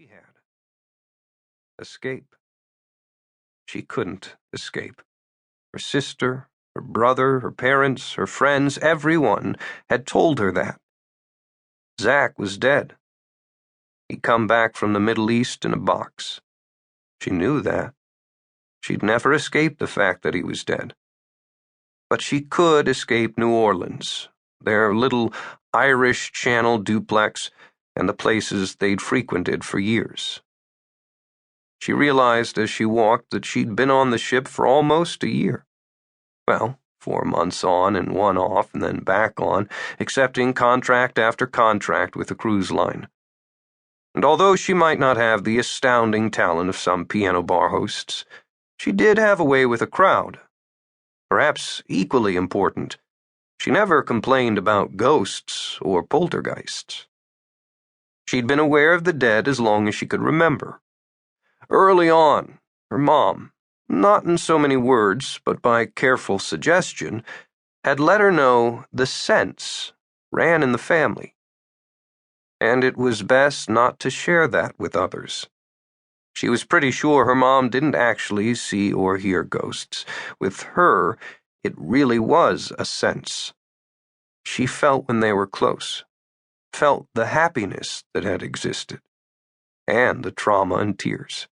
she had. Escape. She couldn't escape. Her sister, her brother, her parents, her friends, everyone had told her that. Zach was dead. He'd come back from the Middle East in a box. She knew that. She'd never escape the fact that he was dead. But she could escape New Orleans, their little Irish Channel duplex, and the places they'd frequented for years. She realized as she walked that she'd been on the ship for almost a year. Well, 4 months on and 1 off and then back on, accepting contract after contract with the cruise line. And although she might not have the astounding talent of some piano bar hosts, she did have a way with a crowd. Perhaps equally important, she never complained about ghosts or poltergeists. She'd been aware of the dead as long as she could remember. Early on, her mom, not in so many words, but by careful suggestion, had let her know the sense ran in the family. And it was best not to share that with others. She was pretty sure her mom didn't actually see or hear ghosts. With her, it really was a sense. She felt when they were close, felt the happiness that had existed, and the trauma and tears.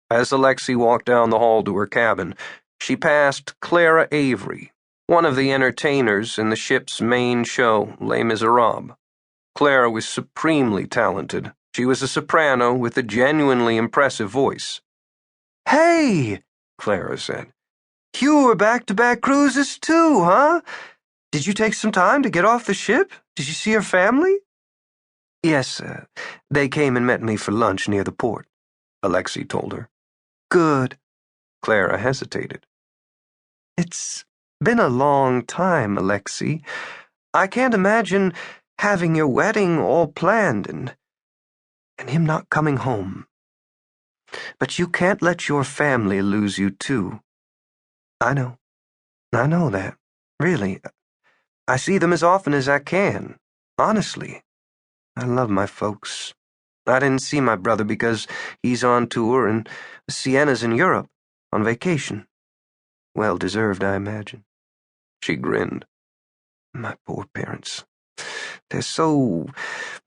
As Alexi walked down the hall to her cabin, she passed Clara Avery, one of the entertainers in the ship's main show, Les Miserables. Clara was supremely talented. She was a soprano with a genuinely impressive voice. "Hey," Clara said. "You were back-to-back cruises too, huh? Did you take some time to get off the ship? Did you see your family?" "Yes, they came and met me for lunch near the port," Alexi told her. "Good." Clara hesitated. "It's been a long time, Alexi. I can't imagine having your wedding all planned and him not coming home. But you can't let your family lose you, too." "I know that. Really. I see them as often as I can. Honestly. I love my folks. I didn't see my brother because he's on tour and Sienna's in Europe, on vacation. Well deserved, I imagine." She grinned. "My poor parents. They're so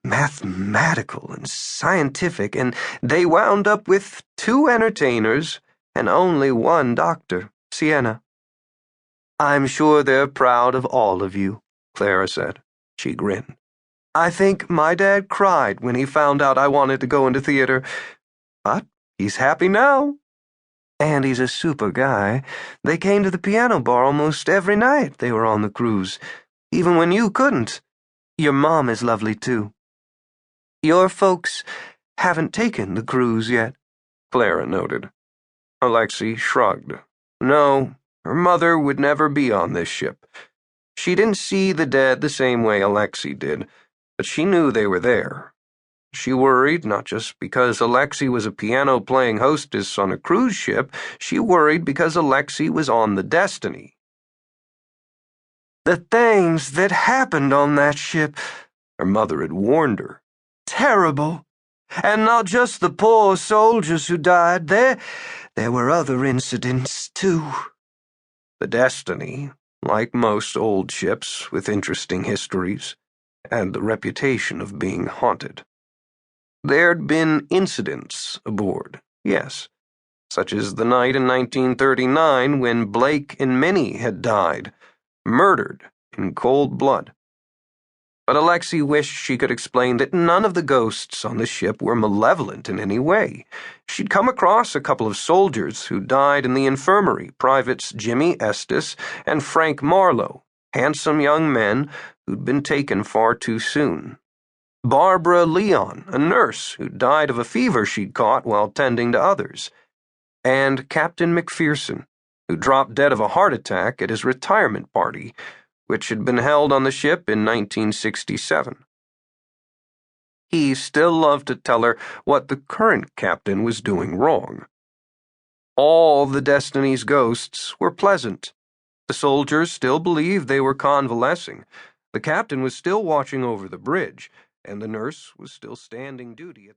mathematical and scientific, and they wound up with 2 entertainers and only 1 doctor, Sienna." "I'm sure they're proud of all of you," Clara said. She grinned. "I think my dad cried when he found out I wanted to go into theater. But he's happy now. And he's a super guy. They came to the piano bar almost every night they were on the cruise, even when you couldn't. Your mom is lovely, too." "Your folks haven't taken the cruise yet," Clara noted. Alexi shrugged. No, her mother would never be on this ship. She didn't see the dead the same way Alexi did, but she knew they were there. She worried not just because Alexi was a piano-playing hostess on a cruise ship, she worried because Alexi was on the Destiny. "The things that happened on that ship," her mother had warned her. "Terrible. And not just the poor soldiers who died. There were other incidents, too." The Destiny, like most old ships with interesting histories, had the reputation of being haunted. There'd been incidents aboard, yes, such as the night in 1939 when Blake and Minnie had died, murdered in cold blood. But Alexi wished she could explain that none of the ghosts on the ship were malevolent in any way. She'd come across a couple of soldiers who died in the infirmary, Privates Jimmy Estes and Frank Marlowe, handsome young men who'd been taken far too soon. Barbara Leon, a nurse who died of a fever she'd caught while tending to others. And Captain McPherson, who dropped dead of a heart attack at his retirement party, which had been held on the ship in 1967. He still loved to tell her what the current captain was doing wrong. All the Destiny's ghosts were pleasant. The soldiers still believed they were convalescing. The captain was still watching over the bridge, and the nurse was still standing duty at the